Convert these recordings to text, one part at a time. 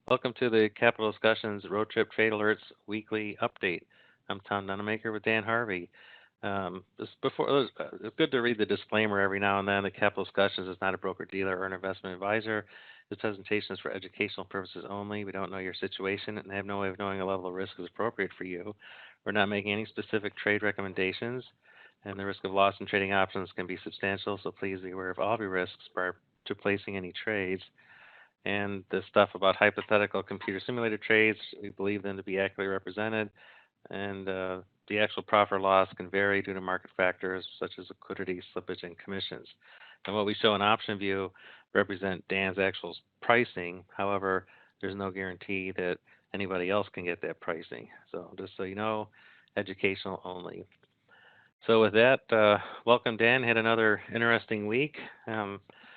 Welcome to the Capital Discussions Road Trip Trade Alerts Weekly Update. I'm Tom Dunamaker with Dan Harvey. It's good to read the disclaimer every now and then. The Capital Discussions is not a broker-dealer or an investment advisor. This presentation is for educational purposes only. We don't know your situation and have no way of knowing a level of risk is appropriate for you. We're not making any specific trade recommendations, and the risk of loss in trading options can be substantial, so please be aware of all of your risks prior to placing any trades. And the stuff about hypothetical computer simulated trades, we believe them to be accurately represented. And the actual profit or loss can vary due to market factors such as liquidity, slippage, and commissions. And what we show in option view represent Dan's actual pricing. However, there's no guarantee that anybody else can get that pricing. So just so you know, educational only. So with that, welcome, Dan. Had another interesting week.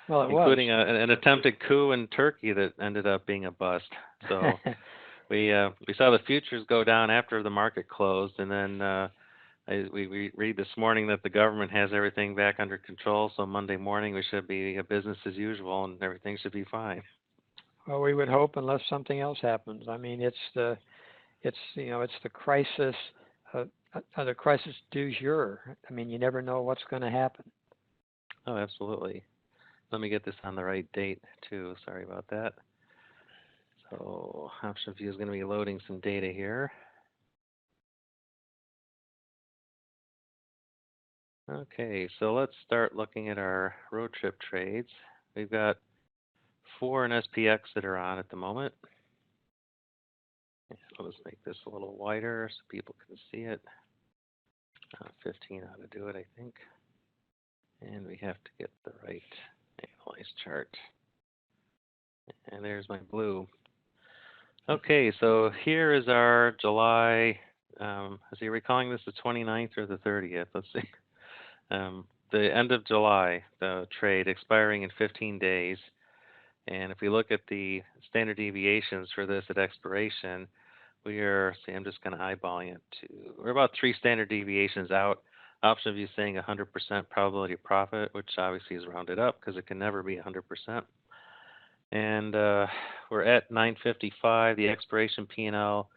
Well, it Including was. an attempted coup in Turkey that ended up being a bust. So we saw the futures go down after the market closed, and then we read this morning that the government has everything back under control. So Monday morning we should be a business as usual, and everything should be fine. Well, we would hope, unless something else happens. I mean, it's the crisis, the crisis du jour. I mean, you never know what's going to happen. Oh, absolutely. Let me get this on the right date too. Sorry about that. So option view is going to be loading some data here. Okay, so let's start looking at our road trip trades. We've got 4 in SPX that are on at the moment. So let's make this a little wider so people can see it. 15 ought to do it, I think. And we have to get the right analyze chart. And there's my blue. Okay, so here is our July, is he recalling this the 29th or the 30th? Let's see. The end of July, the trade expiring in 15 days. And if we look at the standard deviations for this at expiration, we are, see, I'm just kind of eyeballing it we're about 3 standard deviations out. Option view saying 100% probability of profit, which obviously is rounded up because it can never be 100%. And we're at 955, the expiration P&L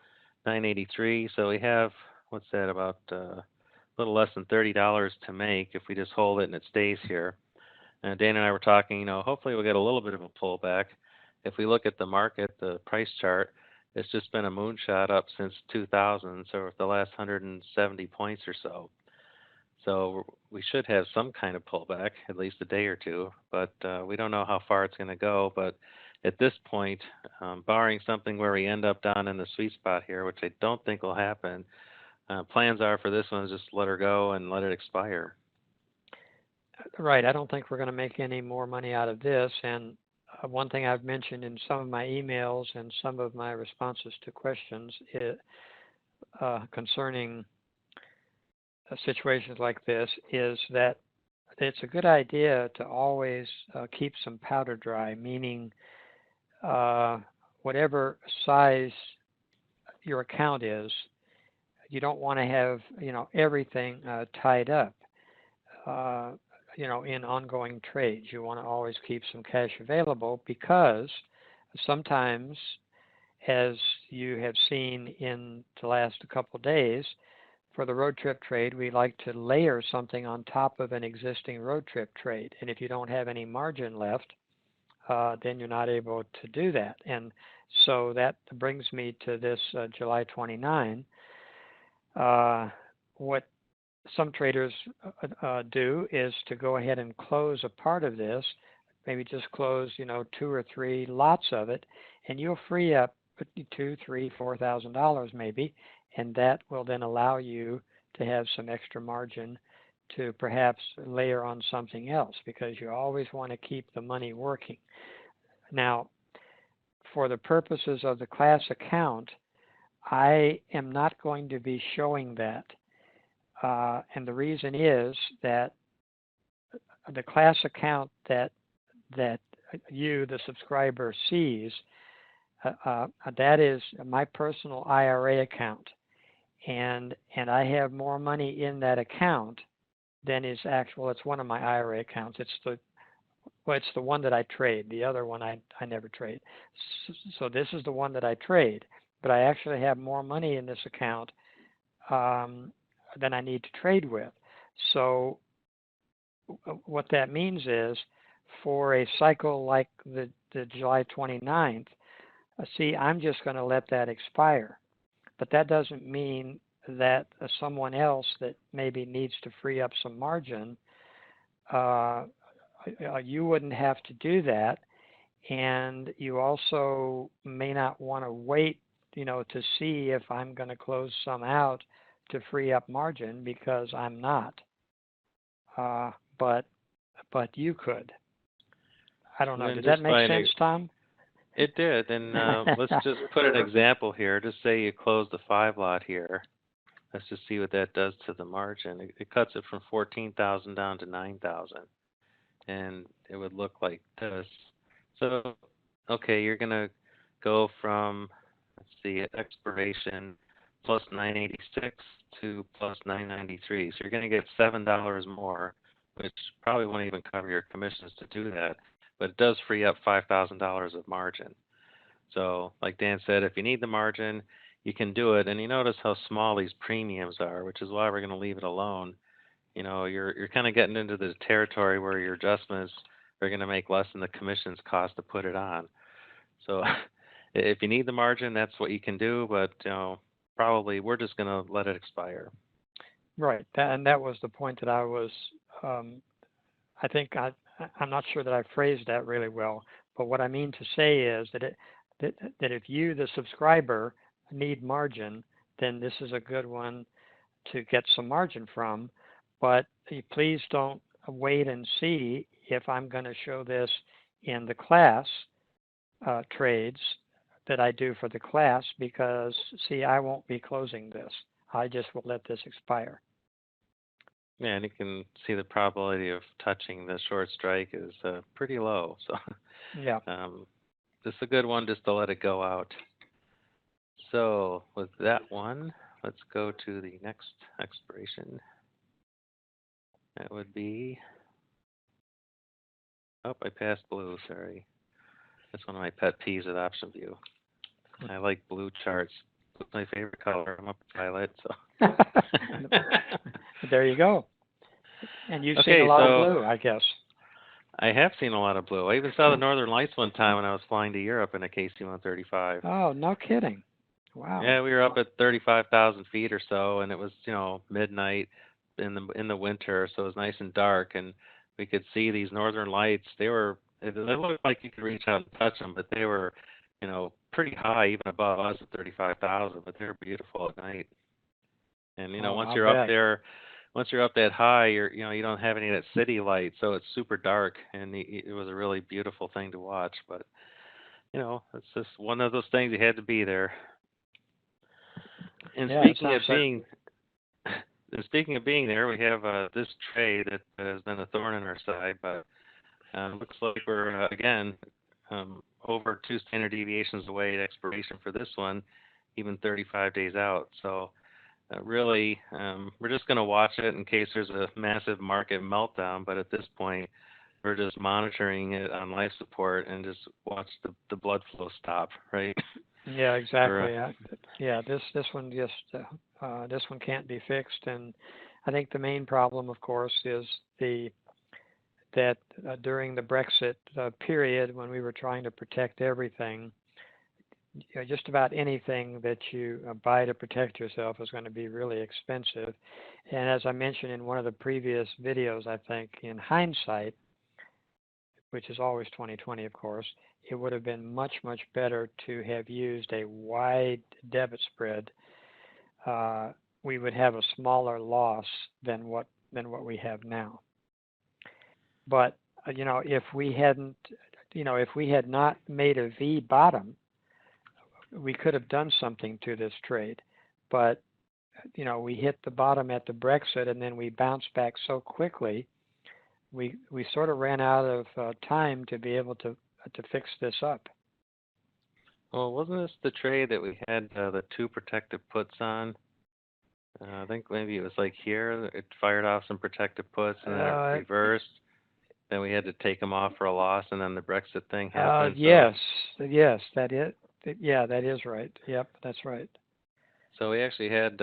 983. So we have, what's that, about a little less than $30 to make if we just hold it and it stays here. And Dan and I were talking, hopefully we'll get a little bit of a pullback. If we look at the market, the price chart, it's just been a moonshot up since 2000, so the last 170 points or so. So we should have some kind of pullback, at least a day or two, but we don't know how far it's going to go. But at this point, barring something where we end up down in the sweet spot here, which I don't think will happen, plans are for this one is just let her go and let it expire. Right. I don't think we're going to make any more money out of this. And one thing I've mentioned in some of my emails and some of my responses to questions concerning situations like this is that it's a good idea to always keep some powder dry, meaning whatever size your account is, you don't want to have everything tied up in ongoing trades. You want to always keep some cash available because sometimes, as you have seen in the last couple of days, for the road trip trade, we like to layer something on top of an existing road trip trade. And if you don't have any margin left, then you're not able to do that. And so that brings me to this July 29. What some traders do is to go ahead and close a part of this, maybe just close, 2 or 3 lots of it, and you'll free up $2,000, $3,000, $4,000 maybe, and that will then allow you to have some extra margin to perhaps layer on something else, because you always want to keep the money working. Now, for the purposes of the class account, I am not going to be showing that. And the reason is that the class account that you, the subscriber, sees, that is my personal IRA account. And I have more money in that account than is actual. It's one of my IRA accounts. It's Well, it's the one that I trade. The other one I never trade. So this is the one that I trade, but I actually have more money in this account um, than I need to trade with. So what that means is for a cycle like the July 29th, see, I'm just going to let that expire. But that doesn't mean that someone else that maybe needs to free up some margin, uh, you wouldn't have to do that. And you also may not want to wait, to see if I'm going to close some out to free up margin because I'm not. Uh, but you could. I don't And know. then Did that just make by an sense, Tom? it did. And let's just put an example here. Just say you close the 5 lot here. Let's just see what that does to the margin. It cuts it from 14,000 down to 9,000, and it would look like this. So, okay, you're gonna go from, let's see, expiration plus 986 to plus 993. So you're gonna get $7 more, which probably won't even cover your commissions to do that, but it does free up $5,000 of margin. So, like Dan said, if you need the margin, you can do it. And you notice how small these premiums are, which is why we're going to leave it alone. You're kind of getting into the territory where your adjustments are going to make less than the commissions cost to put it on. So, if you need the margin, that's what you can do. But probably we're just going to let it expire. Right. And that was the point that I was. Um, I think I'm not sure that I phrased that really well. But what I mean to say is that if you, the subscriber, need margin, then this is a good one to get some margin from. But please don't wait and see if I'm going to show this in the class trades that I do for the class because, see, I won't be closing this. I just will let this expire. Yeah, and you can see the probability of touching the short strike is pretty low. So, Yeah. this is a good one just to let it go out. So with that one, let's go to the next expiration. That would be, oh, I passed blue, sorry. That's one of my pet peeves with option view. I like blue charts. It's my favorite color. I'm a pilot, so. There you go. And you've seen a Okay, lot of so blue, I guess. I have seen a lot of blue. I even saw the Northern Lights one time when I was flying to Europe in a KC-135. Oh, no kidding. Wow. Yeah, we were up at 35,000 feet or so, and it was midnight in the winter, so it was nice and dark, and we could see these northern lights. They looked like you could reach out and touch them, but they were pretty high, even above us at 35,000. But they were beautiful at night. And Oh, once I'll you're up bet. there, once you're up that high, you don't have any of that city light, so it's super dark, and it was a really beautiful thing to watch. But it's just one of those things you had to be there. And Yeah, it sounds like. and speaking of being there, we have this trade that has been a thorn in our side, but looks like we're again over 2 standard deviations away at expiration for this one, even 35 days out. So really, we're just going to watch it in case there's a massive market meltdown. But at this point, we're just monitoring it on life support and just watch the blood flow stop, right? Yeah, for exactly. Yeah, this one just this one can't be fixed, and I think the main problem, of course, is the that during the Brexit period when we were trying to protect everything, just about anything that you buy to protect yourself is going to be really expensive. And as I mentioned in one of the previous videos, I think in hindsight, which is always 2020, of course, it would have been much, much better to have used a wide debit spread. We would have a smaller loss than what we have now. But if we hadn't, if we had not made a V bottom, we could have done something to this trade. But we hit the bottom at the Brexit, and then we bounced back so quickly. We sort of ran out of time to be able to fix this up. Well, wasn't this the trade that we had the 2 protective puts on? I think maybe it was like here. It fired off some protective puts and then it Uh, reversed. Then we had to take them off for a loss, and then the Brexit thing happened. So, Yes, yeah, that is right. Yep, that's right. so we actually had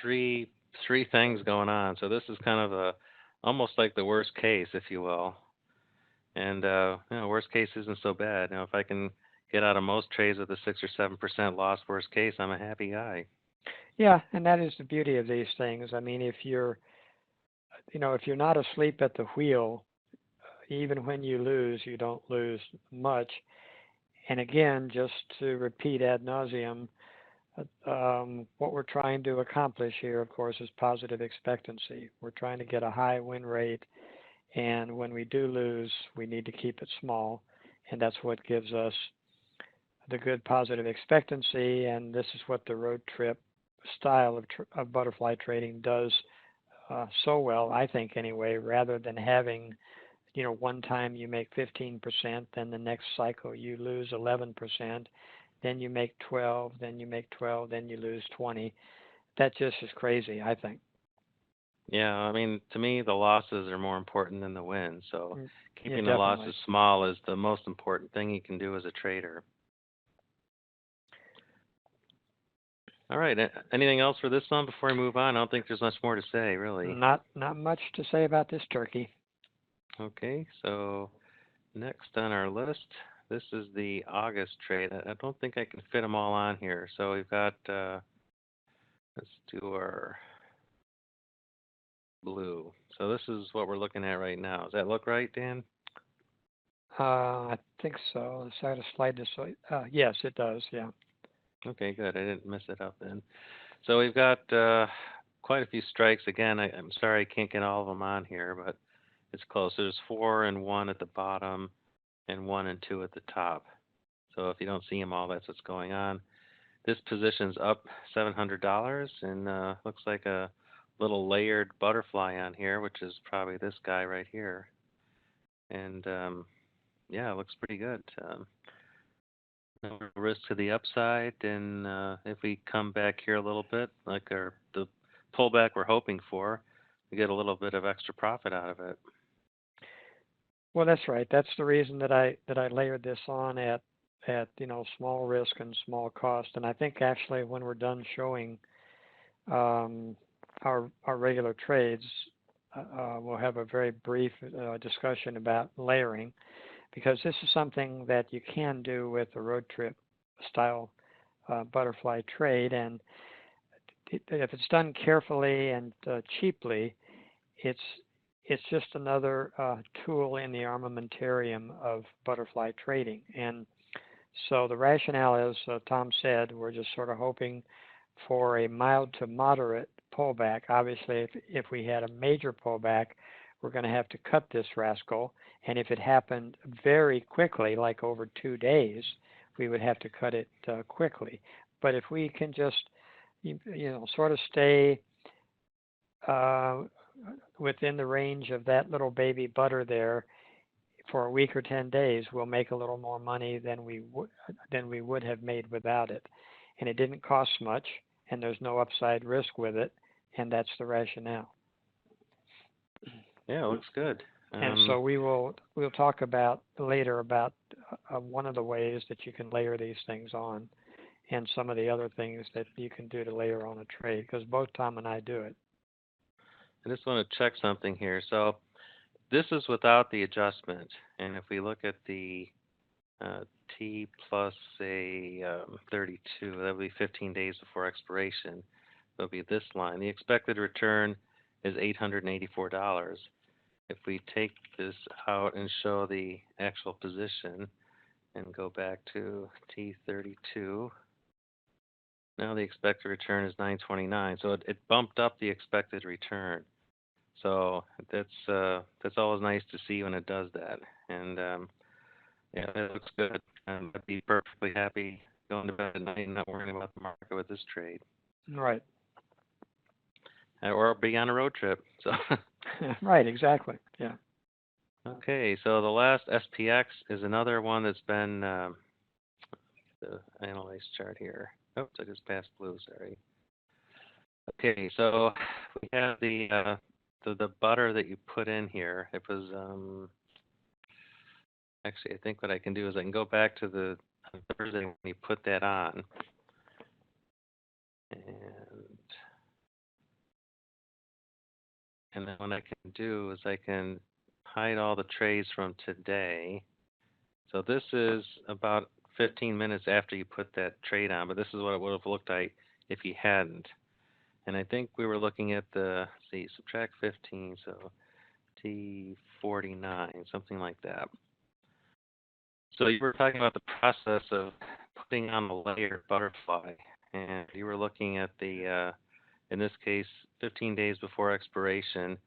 three three things going on. So this is kind of a almost like the worst case, if you will. And worst case isn't so bad. If I can get out of most trades with a 6 or 7% loss, worst case, I'm a happy guy. Yeah, and that is the beauty of these things. I mean, if you're not asleep at the wheel, even when you lose, you don't lose much. And again, just to repeat ad nauseum, what we're trying to accomplish here, of course, is positive expectancy. We're trying to get a high win rate, and when we do lose, we need to keep it small, and that's what gives us the good positive expectancy. And this is what the road trip style of butterfly trading does so well, I think, anyway, rather than having one time you make 15%, then the next cycle you lose 11%, then you make 12, then you make 12, then you lose 20. That just is crazy, I think. Yeah, I mean, to me, the losses are more important than the wins. So Yeah, keeping the definitely. losses small is the most important thing you can do as a trader. All right. Anything else for this one before we move on? I don't think there's much more to say, really. Not much to say about this turkey. Okay. So next on our list, this is the August trade. I don't think I can fit them all on here. So we've got, let's do our blue. So this is what we're looking at right now. Does that look right, Dan? I think so. Let's try to slide this way. Yes, it does. Yeah. Okay, good. I didn't mess it up then. So we've got quite a few strikes. Again, I'm sorry I can't get all of them on here, but it's close. There's 4 and 1 at the bottom and 1 and 2 at the top. So if you don't see them all, that's what's going on. This position's up $700 and looks like a little layered butterfly on here, which is probably this guy right here. And yeah, it looks pretty good. No risk to the upside, and if we come back here a little bit, like the pullback we're hoping for, we get a little bit of extra profit out of it. Well, that's right. That's the reason that I layered this on at small risk and small cost. And I think actually when we're done showing um, our regular trades, we'll have a very brief discussion about layering, because this is something that you can do with a road trip style butterfly trade. And if it's done carefully and cheaply, it's it's just another tool in the armamentarium of butterfly trading. And so the rationale is, Tom said, we're just sort of hoping for a mild to moderate pullback. Obviously, if we had a major pullback, we're going to have to cut this rascal. And if it happened very quickly, like over 2 days, we would have to cut it quickly. But if we can just, sort of stay uh, within the range of that little baby butter there for a week or 10 days, we'll make a little more money than we would have made without it. And it didn't cost much, and there's no upside risk with it, and that's the rationale. Yeah, it looks good. And so we'll talk about later about one of the ways that you can layer these things on, and some of the other things that you can do to layer on a trade, because both Tom and I do it. I just want to check something here. So this is without the adjustment, and if we look at the uh, T plus a 32, that would be 15 days before expiration. It'll be this line. The expected return is $884. If we take this out and show the actual position and go back to T32, now the expected return is 929. So it bumped up the expected return. So that's always nice to see when it does that. And yeah, it looks good. I'd be perfectly happy going to bed at night and not worrying about the market with this trade. Right. Or be on a road trip. So Right, exactly. Yeah. okay, so the last SPX is another one that's been the analyze chart here. Oops, I just passed blue. Sorry. Okay, so we have the the butter that you put in here, it was actually I think what I can do is I can go back to the on Thursday when you put that on, and then what I can do is I can hide all the trays from today. So this is about 15 minutes after you put that trade on, but this is what it would have looked like if you hadn't. And I think we were looking at the, see, subtract 15, so T49, something like that. So you were talking about the process of putting on the layered butterfly, and you were looking at the, in this case, 15 days before expiration.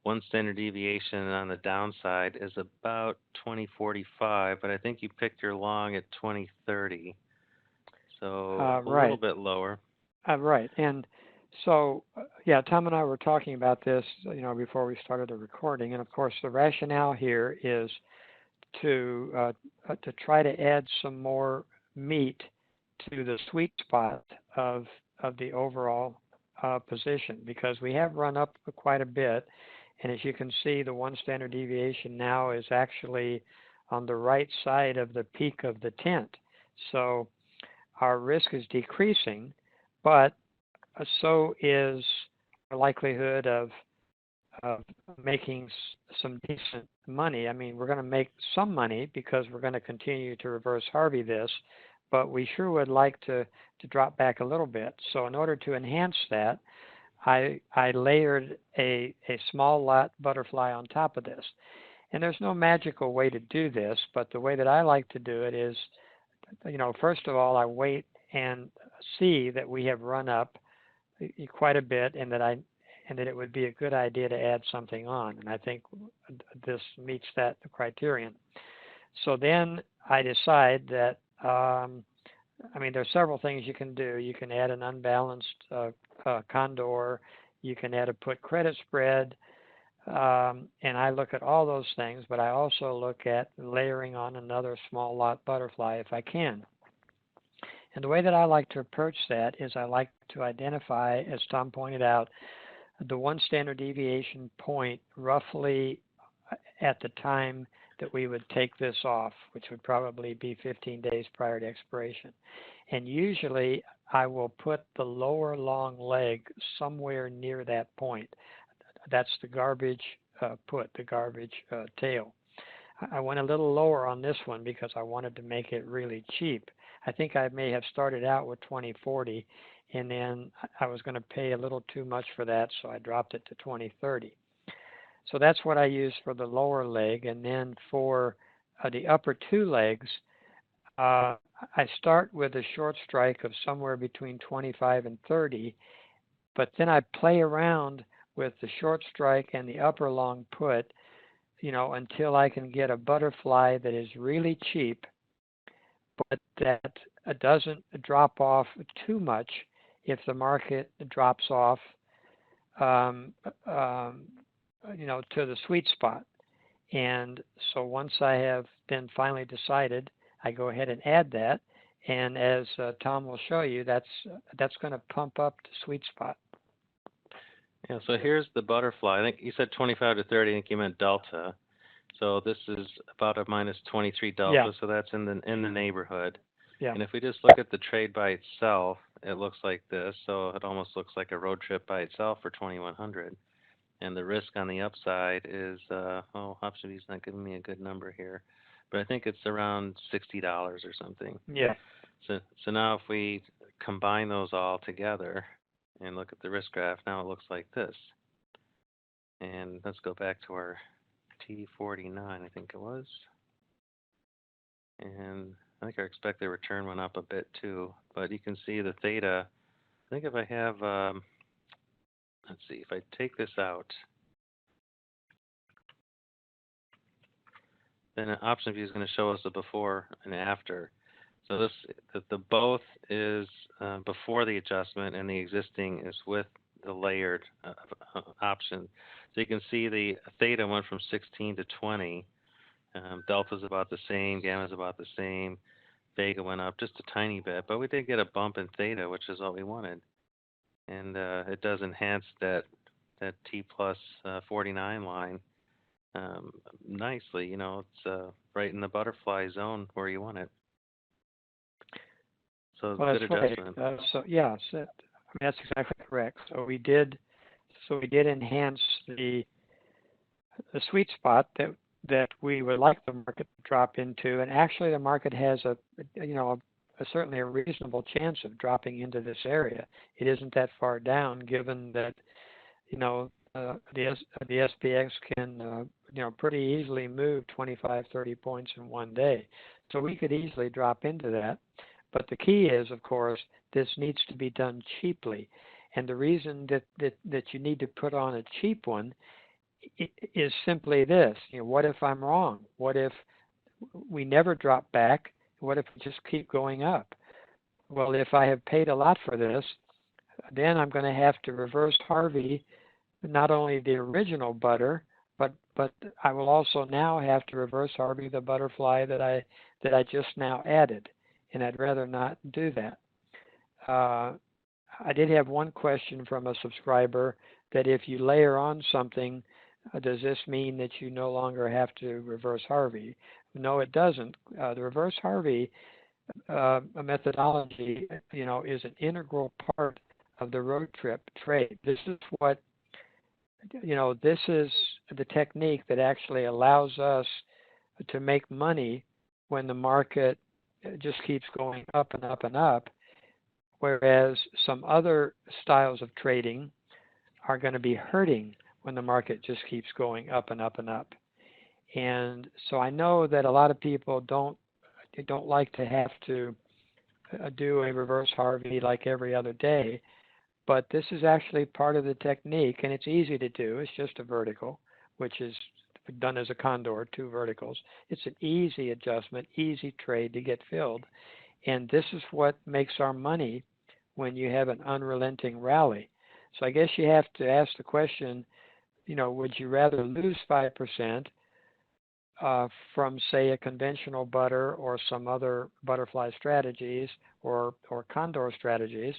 One standard deviation on the downside is about 2045, but I think you picked your long at 2030, so a little bit lower. Right. And so, yeah, Tom and I were talking about this, before we started the recording. And of course, the rationale here is to try to add some more meat to the sweet spot of the overall position, because we have run up quite a bit. And as you can see, the one standard deviation now is actually on the right side of the peak of the tent. So our risk is decreasing, but so is the likelihood of making some decent money. I mean, we're going to make some money because we're going to continue to reverse Harvey this, but we sure would like to drop back a little bit. So in order to enhance that, I layered a small lot butterfly on top of this. And there's no magical way to do this, but the way that I like to do it is, first of all, I wait and see that we have run up quite a bit, and that it would be a good idea to add something on. And I think this meets that criterion. So then I decide that, there's several things you can do. You can add an unbalanced condor. You can add a put credit spread. And I look at all those things, but I also look at layering on another small lot butterfly if I can. And the way that I like to approach that is I like to identify, as Tom pointed out, the one standard deviation point roughly at the time that we would take this off, which would probably be 15 days prior to expiration. And usually I will put the lower long leg somewhere near that point. That's the garbage the garbage tail. I went a little lower on this one because I wanted to make it really cheap. I think I may have started out with 2040, and then I was going to pay a little too much for that, so I dropped it to 2030. So that's what I use for the lower leg. And then for the upper two legs, I start with a short strike of somewhere between 25 and 30, but then I play around with the short strike and the upper long put, until I can get a butterfly that is really cheap, but that doesn't drop off too much if the market drops off, to the sweet spot. And so once I have then finally decided, I go ahead and add that. And as Tom will show you, that's going to pump up the sweet spot. Yeah, so here's the butterfly. I think you said 25 to 30. I think you meant delta. So this is about a minus 23 delta, yeah. So that's in the neighborhood. Yeah. And if we just look at the trade by itself, it looks like this. So it almost looks like a road trip by itself for 2100. And the risk on the upside is, option V's not giving me a good number here, but I think it's around $60 or something. Yeah. So now if we combine those all together and look at the risk graph, now it looks like this. And let's go back to our T49, I think it was. And I think our expected return went up a bit too, but you can see the theta. I think if I have, let's see, if I take this out, then an option view is going to show us the before and after. So the both is before the adjustment, and the existing is with the layered option. So you can see the theta went from 16 to 20. Delta's about the same, gamma's about the same. Vega went up just a tiny bit, but we did get a bump in theta, which is what we wanted. And it does enhance that that T plus 49 line nicely. It's right in the butterfly zone where you want it. So Well, good that's right. adjustment. So yeah, so, I mean, that's exactly correct. So we did enhance the sweet spot that we would like the market to drop into, and actually the market has certainly a reasonable chance of dropping into this area. It isn't that far down, given that the SPX can pretty easily move 25, 30 points in one day. So we could easily drop into that. But the key is, of course, this needs to be done cheaply. And the reason that you need to put on a cheap one is simply this. What if I'm wrong? What if we never drop back? What if we just keep going up? Well, if I have paid a lot for this, then I'm going to have to reverse Harvey not only the original butter, but I will also now have to reverse Harvey the butterfly that I just now added, and I'd rather not do that. I did have one question from a subscriber that if you layer on something, does this mean that you no longer have to reverse Harvey? No, it doesn't. The reverse Harvey methodology, is an integral part of the road trip trade. This is the technique that actually allows us to make money when the market just keeps going up and up and up, whereas some other styles of trading are going to be hurting when the market just keeps going up and up and up. And so I know that a lot of people don't like to have to do a reverse Harvey like every other day, but this is actually part of the technique, and it's easy to do. It's just a vertical, which is done as a condor, two verticals. It's an easy adjustment, easy trade to get filled, and this is what makes our money when you have an unrelenting rally. So I guess you have to ask the question, would you rather lose 5% from, say, a conventional butter or some other butterfly strategies or condor strategies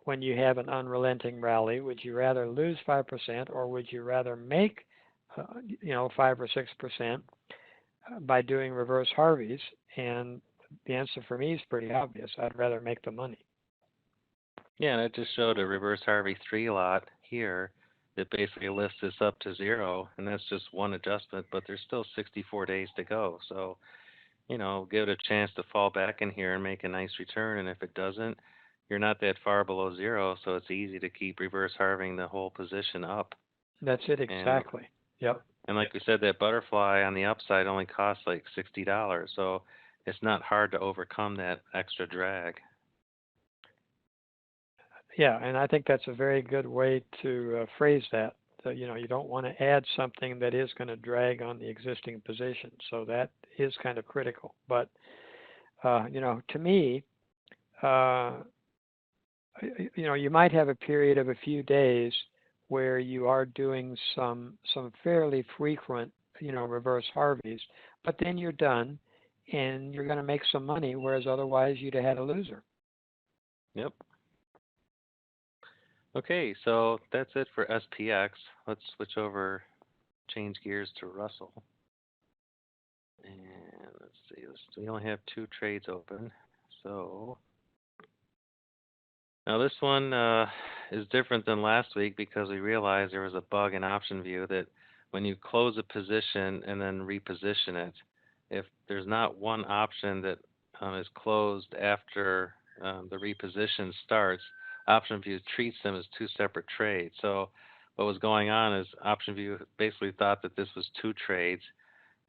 when you have an unrelenting rally? Would you rather lose 5% or would you rather make 5 or 6% by doing reverse Harveys? And the answer for me is pretty obvious. I'd rather make the money. Yeah, and it just showed a reverse Harvey 3 lot here that basically lifts this up to 0, and that's just one adjustment, but there's still 64 days to go. So, give it a chance to fall back in here and make a nice return, and if it doesn't, you're not that far below 0, so it's easy to keep reverse harving the whole position up. That's it exactly. Yep. And like we said, that butterfly on the upside only costs like $60, so it's not hard to overcome that extra drag. Yeah, and I think that's a very good way to phrase that. You don't want to add something that is going to drag on the existing position. So that is kind of critical. But, to me, you might have a period of a few days where you are doing some fairly frequent, reverse Harveys, but then you're done and you're going to make some money, whereas otherwise you'd have had a loser. Yep. Okay, so that's it for SPX. Let's switch over, change gears to Russell. And let's see, we only have 2 trades open. So now this one is different than last week because we realized there was a bug in OptionView that when you close a position and then reposition it, if there's not one option that is closed after the reposition starts, OptionView treats them as 2 separate trades. So what was going on is OptionView basically thought that this was 2 trades,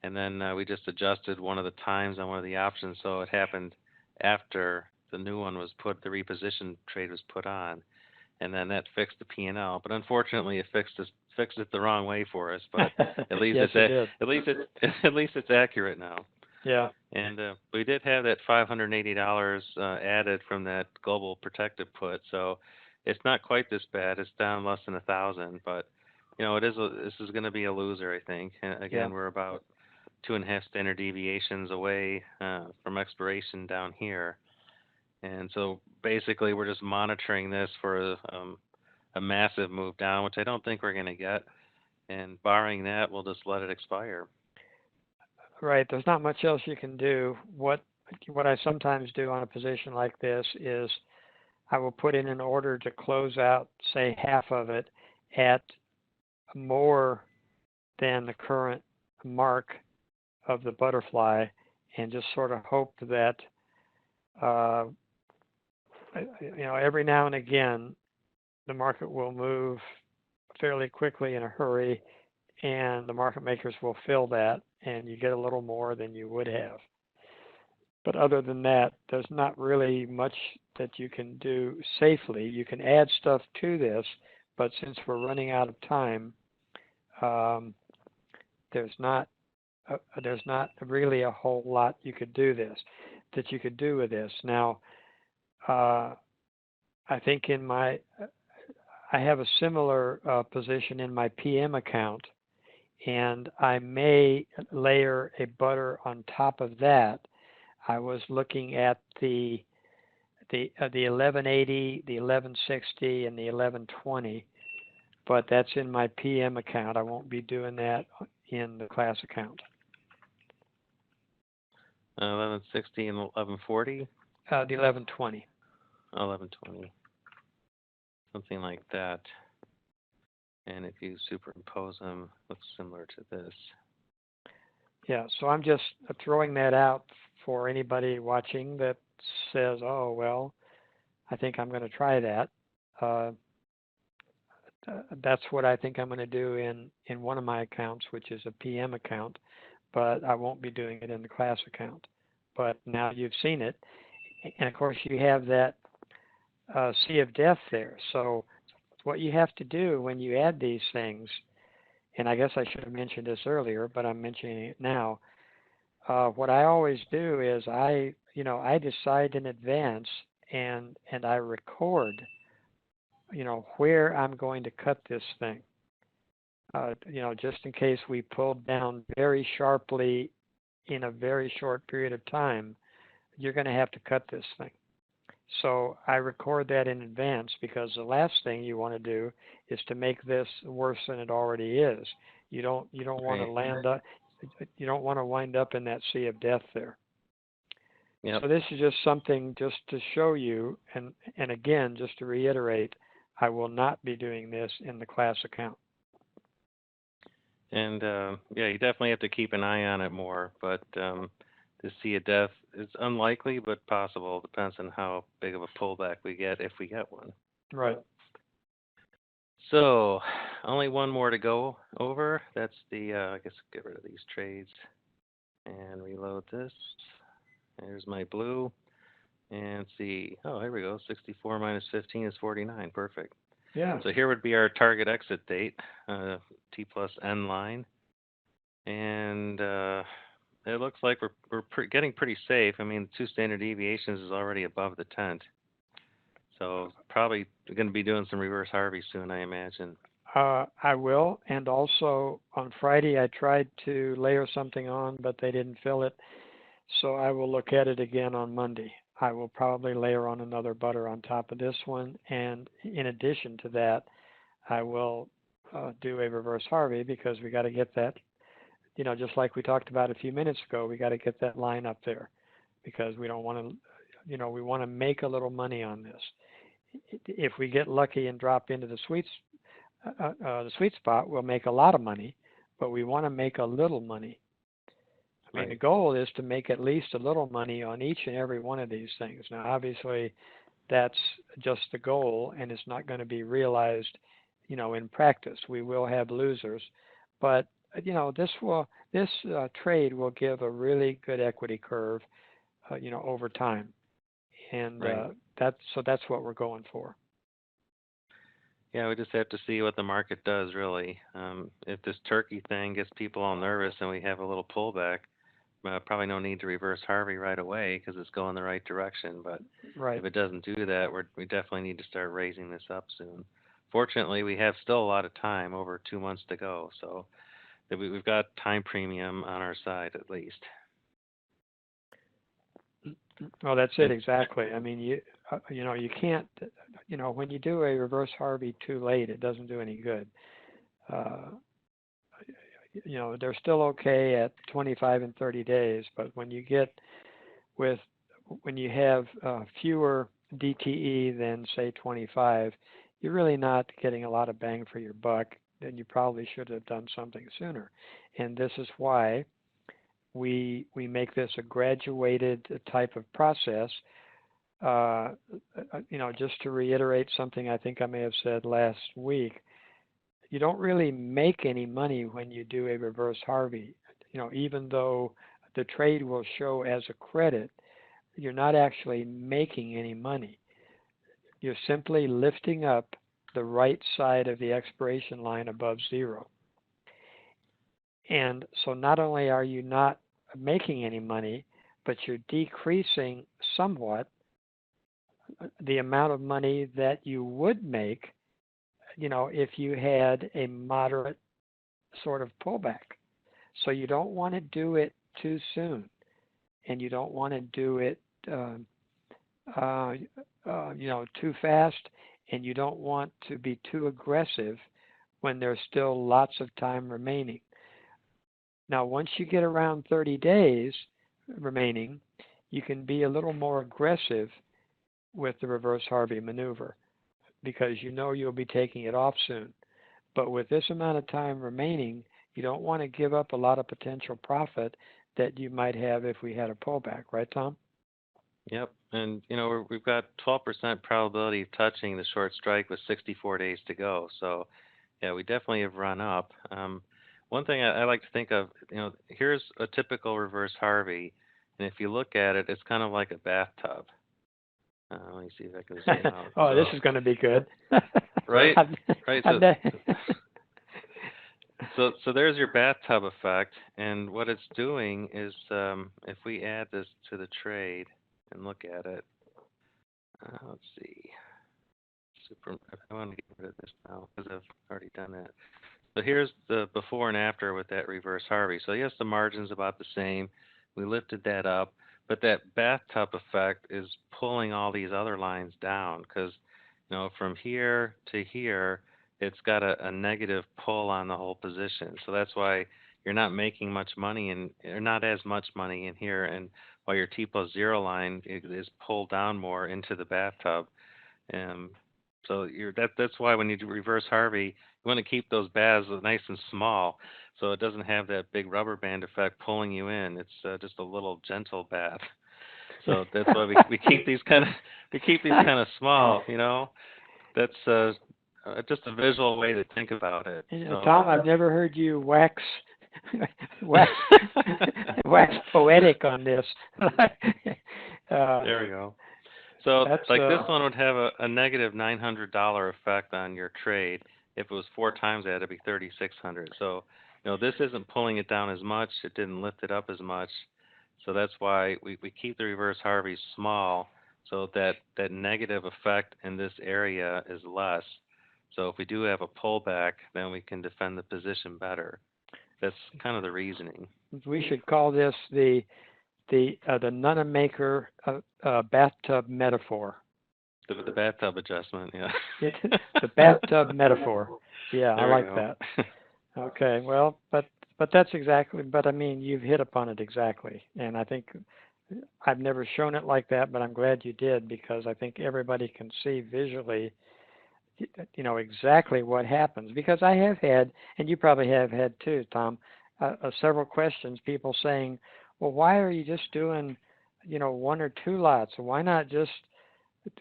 and then we just adjusted one of the times on one of the options, so it happened after the new one was the reposition trade was put on, and then that fixed the P&L. But unfortunately, it fixed it the wrong way for us. But at least yes, at least it's accurate now. Yeah. And we did have that $580 added from that global protective put, so it's not quite this bad. It's down less than 1,000, but this is going to be a loser, I think. And again, we're about 2.5 standard deviations away from expiration down here, and so basically we're just monitoring this for a massive move down, which I don't think we're going to get. And barring that, we'll just let it expire. Right. There's not much else you can do. What I sometimes do on a position like this is I will put in an order to close out, say, half of it at more than the current mark of the butterfly, and just sort of hope that uh, every now and again the market will move fairly quickly in a hurry, and the market makers will fill that, and you get a little more than you would have. But other than that, there's not really much that you can do safely. You can add stuff to this, but since we're running out of time, um, there's not there's not really a whole lot you could do with this. Now, uh, I think I have a similar position in my PM account, and I may layer a butter on top of that. I was looking at the 1180, the 1160, and the 1120, but that's in my PM account. I won't be doing that in the class account. 1160 and 1140? The 1120. 1120. Something like that. And if you superimpose them, looks similar to this. Yeah, so I'm just throwing that out for anybody watching that says, oh, well, I think I'm going to try that. That's what I think I'm going to do in one of my accounts, which is a PM account, but I won't be doing it in the class account. But now you've seen it. And of course, you have that sea of death there. So what you have to do when you add these things, and I guess I should have mentioned this earlier, but I'm mentioning it now. What I always do is I decide in advance and I record, where I'm going to cut this thing. Just in case we pulled down very sharply in a very short period of time, you're going to have to cut this thing. So I record that in advance, because the last thing you want to do is to make this worse than it already is. You don't want to land up. You don't want to wind up in that sea of death there. Yep. So this is just something just to show you, and again, just to reiterate, I will not be doing this in the class account. And yeah, you definitely have to keep an eye on it more. But to see a death is unlikely, but possible. Depends on how big of a pullback we get, if we get one. Right. So only one more to go over. That's the, I guess, get rid of these trades and reload this. There's my blue. And see, oh, here we go. 64 minus 15 is 49. Perfect. Yeah. So here would be our target exit date, T plus N line. And it looks like we're getting pretty safe. I mean, 2 standard deviations is already above the tent. So probably going to be doing some reverse Harvey soon, I imagine. I will. And also on Friday, I tried to layer something on, but they didn't fill it. So I will look at it again on Monday. I will probably layer on another butter on top of this one. And in addition to that, I will do a reverse Harvey, because we got to get that, just like we talked about a few minutes ago, we got to get that line up there, because we don't want to, we want to make a little money on this. If we get lucky and drop into the sweet spot, we'll make a lot of money, but we want to make a little money. I mean, the goal is to make at least a little money on each and every one of these things. Now, obviously, that's just the goal, and it's not going to be realized, in practice. We will have losers, but this trade will give a really good equity curve, over time, and that's what we're going for. Yeah, we just have to see what the market does, really. If this turkey thing gets people all nervous and we have a little pullback, probably no need to reverse Harvey right away, because it's going the right direction. But if it doesn't do that, we definitely need to start raising this up soon. Fortunately, we have still a lot of time, over 2 months to go, so we've got time premium on our side at least. Well, that's it exactly. I mean, you can't. when you do a reverse Harvey too late, it doesn't do any good. Uh, they're still okay at 25 and 30 days, but with when you have fewer DTE than say 25, you're really not getting a lot of bang for your buck. Then you probably should have done something sooner. And this is why we make this a graduated type of process. Just to reiterate something I think I may have said last week, you don't really make any money when you do a reverse Harvey. Even though the trade will show as a credit, you're not actually making any money. You're simply lifting up the right side of the expiration line above zero. And so not only are you not making any money, but you're decreasing somewhat the amount of money that you would make, if you had a moderate sort of pullback. So you don't want to do it too soon, and you don't want to do it, too fast, and you don't want to be too aggressive when there's still lots of time remaining. Now, once you get around 30 days remaining, you can be a little more aggressive with the reverse Harvey maneuver because you'll be taking it off soon. But with this amount of time remaining, you don't want to give up a lot of potential profit that you might have if we had a pullback, right, Tom? Yep. And, we've got 12% probability of touching the short strike with 64 days to go. So, yeah, we definitely have run up. One thing I like to think of, here's a typical reverse Harvey. And if you look at it, it's kind of like a bathtub. Let me see if I can zoom out. Oh, this is going to be good. Right? Right. So there's your bathtub effect. And what it's doing is if we add this to the trade and look at it, let's see. I want to get rid of this now because I've already done that. So here's the before and after with that reverse Harvey. So yes, the margin's about the same. We lifted that up, but that bathtub effect is pulling all these other lines down because, from here to here, it's got a negative pull on the whole position. So that's why you're not making much money or not as much money in here, and while your T plus zero line is pulled down more into the bathtub. Um, so that's why when you do reverse Harvey, you want to keep those baths nice and small, so it doesn't have that big rubber band effect pulling you in. It's just a little gentle bath. So that's why we keep these kind of small. That's just a visual way to think about it. Tom, I've never heard you wax wax poetic on this. There we go. So this one would have a negative $900 effect on your trade. If it was 4 times that, it'd be $3,600. So, this isn't pulling it down as much. It didn't lift it up as much. So that's why we keep the reverse Harvey small so that negative effect in this area is less. So if we do have a pullback, then we can defend the position better. That's kind of the reasoning. We should call this the Nunemaker bathtub metaphor. The bathtub adjustment, yeah. The bathtub metaphor. Yeah, there I like that. Okay, well, but that's exactly. But I mean, you've hit upon it exactly, and I think I've never shown it like that, but I'm glad you did because I think everybody can see visually, exactly what happens. Because I have had, and you probably have had too, Tom, several questions. People saying, "Well, why are you just doing, 1 or 2 lots? Why not just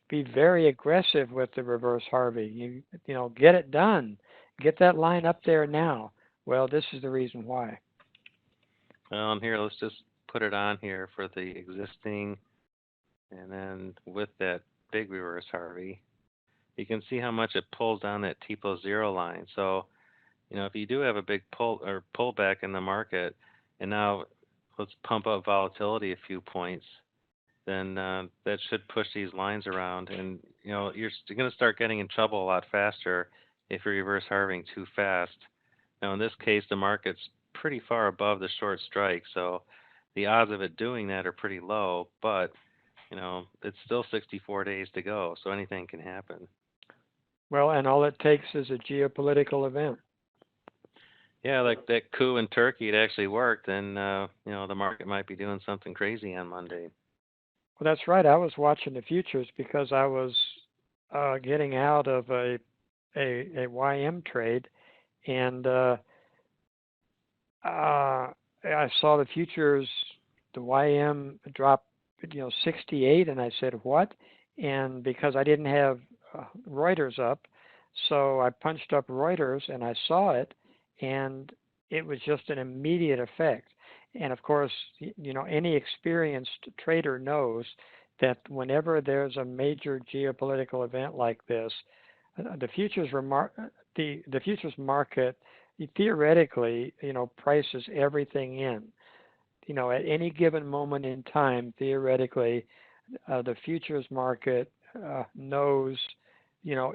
be very aggressive with the reverse Harvey? Get it done. Get that line up there now." Well, this is the reason why. Well, here, let's just put it on here for the existing, and then with that big reverse Harvey, you can see how much it pulls down that T plus zero line. So, if you do have a big pullback in the market, and now let's pump up volatility a few points, then that should push these lines around, and you're going to start getting in trouble a lot faster if you're reverse harving too fast. Now, in this case, the market's pretty far above the short strike, so the odds of it doing that are pretty low. But it's still 64 days to go, so anything can happen. Well, and all it takes is a geopolitical event. Yeah, like that coup in Turkey, it actually worked, and the market might be doing something crazy on Monday. Well, that's right. I was watching the futures because I was getting out of a YM trade, and I saw the futures, the YM drop, 68, and I said, what? And because I didn't have Reuters up, so I punched up Reuters and I saw it, and it was just an immediate effect. And of course, any experienced trader knows that whenever there's a major geopolitical event like this, the the futures market theoretically, prices everything in. At any given moment in time, theoretically, the futures market knows,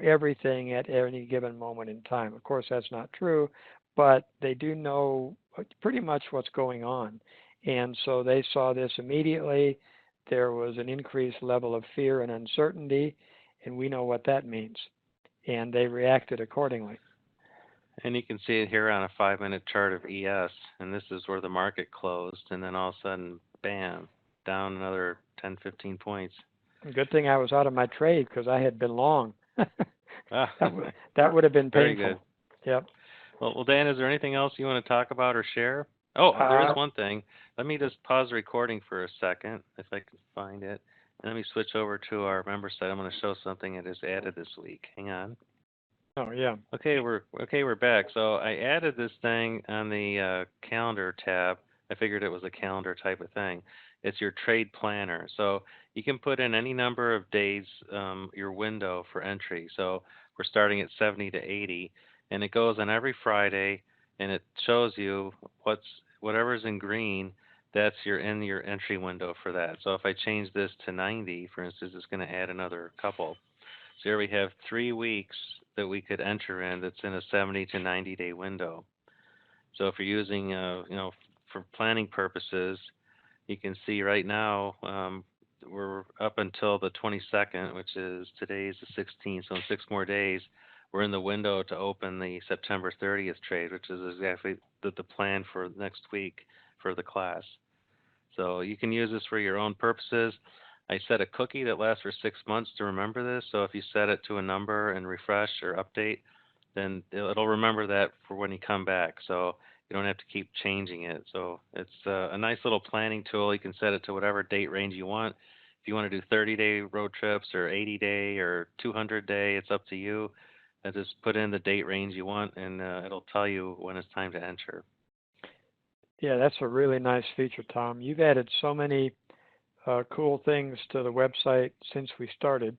everything at any given moment in time. Of course, that's not true, but they do know pretty much what's going on. And so they saw this immediately. There was an increased level of fear and uncertainty, and we know what that means. And they reacted accordingly. And you can see it here on a 5-minute chart of ES, and this is where the market closed, and then all of a sudden, bam, down another 10, 15 points. Good thing I was out of my trade because I had been long. Ah, That would have been very painful. good. Yep. Well, Dan, is there anything else you want to talk about or share? Oh, there is Uh, one thing. Let me just pause the recording for a second, if I can find it. And let me switch over to our member site. I'm going to show something that is added this week. Hang on. oh yeah. We're back. So I added this thing on the calendar tab. I figured it was a calendar type of thing. It's your trade planner. So you can put in any number of days, your window for entry. So we're starting at 70 to 80, and it goes on every Friday, and it shows you whatever's in green. That's your entry window for that. So if I change this to 90, for instance, it's going to add another couple. So here we have 3 weeks that we could enter in that's in a 70 to 90-day window. So if you're using, for planning purposes, you can see right now we're up until the 22nd, which is today's the 16th. So in 6 more days, we're in the window to open the September 30th trade, which is exactly the plan for next week for the class. So you can use this for your own purposes. I set a cookie that lasts for 6 months to remember this. So if you set it to a number and refresh or update, then it'll remember that for when you come back. So you don't have to keep changing it. So it's a nice little planning tool. You can set it to whatever date range you want. If you want to do 30-day road trips or 80-day or 200-day, it's up to you. Just put in the date range you want, and it'll tell you when it's time to enter. Yeah, that's a really nice feature, Tom. You've added so many cool things to the website since we started.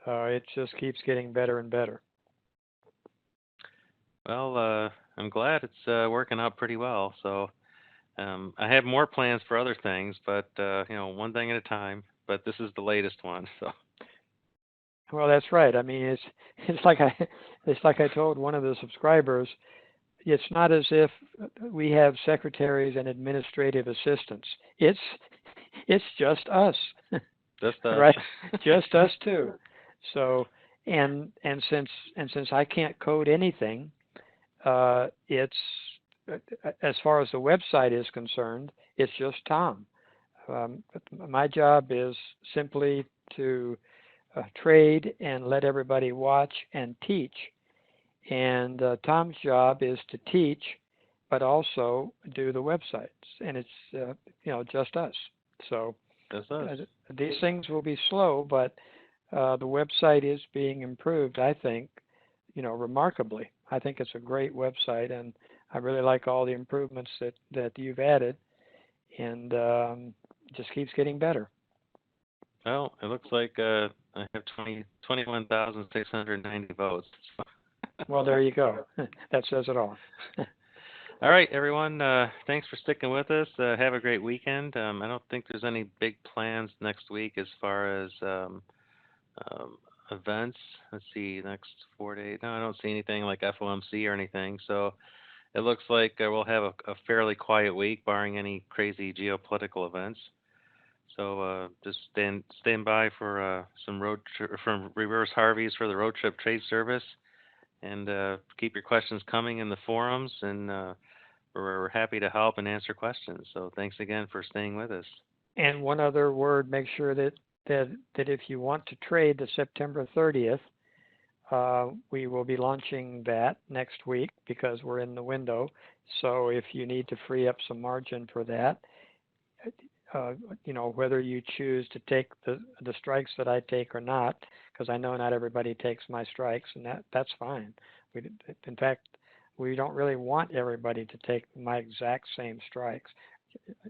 It just keeps getting better and better. Well, I'm glad it's working out pretty well. So I have more plans for other things, but one thing at a time. But this is the latest one. So Well, that's right. I mean, it's like I told one of the subscribers. It's not as if we have secretaries and administrative assistants. It's just us, just us. right? Just us too. So, and since I can't code anything, it's as far as the website is concerned, it's just Tom. My job is simply to trade and let everybody watch and teach. And Tom's job is to teach, but also do the websites. And it's just us. So Just us. these things will be slow, but the website is being improved. I think, remarkably. I think it's a great website, and I really like all the improvements that you've added, and just keeps getting better. Well, it looks like I have 21,690 votes. Well, there you go. That says it all. All right, everyone. Thanks for sticking with us. Have a great weekend. I don't think there's any big plans next week as far as events. Let's see, next 4 days. No, I don't see anything like FOMC or anything. So it looks like we'll have a fairly quiet week, barring any crazy geopolitical events. So just stand by for some from Reverse Harveys for the road trip trade service, and keep your questions coming in the forums, and we're happy to help and answer questions. So thanks again for staying with us. And one other word, make sure that if you want to trade the September 30th, we will be launching that next week because we're in the window. So if you need to free up some margin for that, whether you choose to take the strikes that I take or not, because I know not everybody takes my strikes, and that's fine. In fact, we don't really want everybody to take my exact same strikes.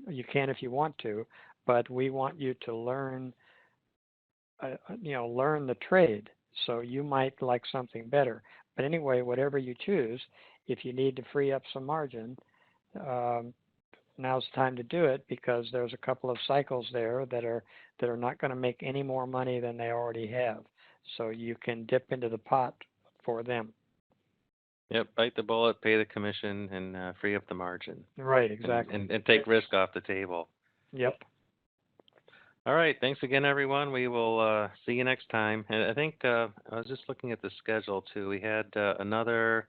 You can if you want to, but we want you to learn learn the trade. So you might like something better. But anyway, whatever you choose, if you need to free up some margin, um, now's the time to do it because there's a couple of cycles there that are not going to make any more money than they already have. So you can dip into the pot for them. Yep, bite the bullet, pay the commission, and free up the margin. Right, exactly. And take risk off the table. Yep. All right. Thanks again, everyone. We will see you next time. And I think I was just looking at the schedule too. We had another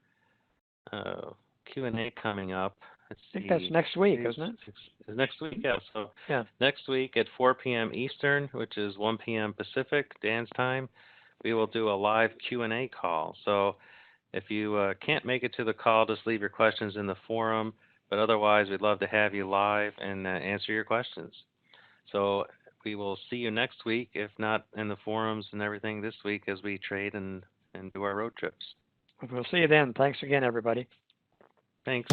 Q&A coming up. Let's I think see. that's next week, isn't it? It's next week, yeah. So Yeah. next week at 4 p.m. Eastern, which is 1 p.m. Pacific, Dan's time, we will do a live Q&A call. So if you can't make it to the call, just leave your questions in the forum. But otherwise, we'd love to have you live and answer your questions. So we will see you next week, if not in the forums and everything this week as we trade and do our road trips. We'll see you then. Thanks again, everybody. Thanks.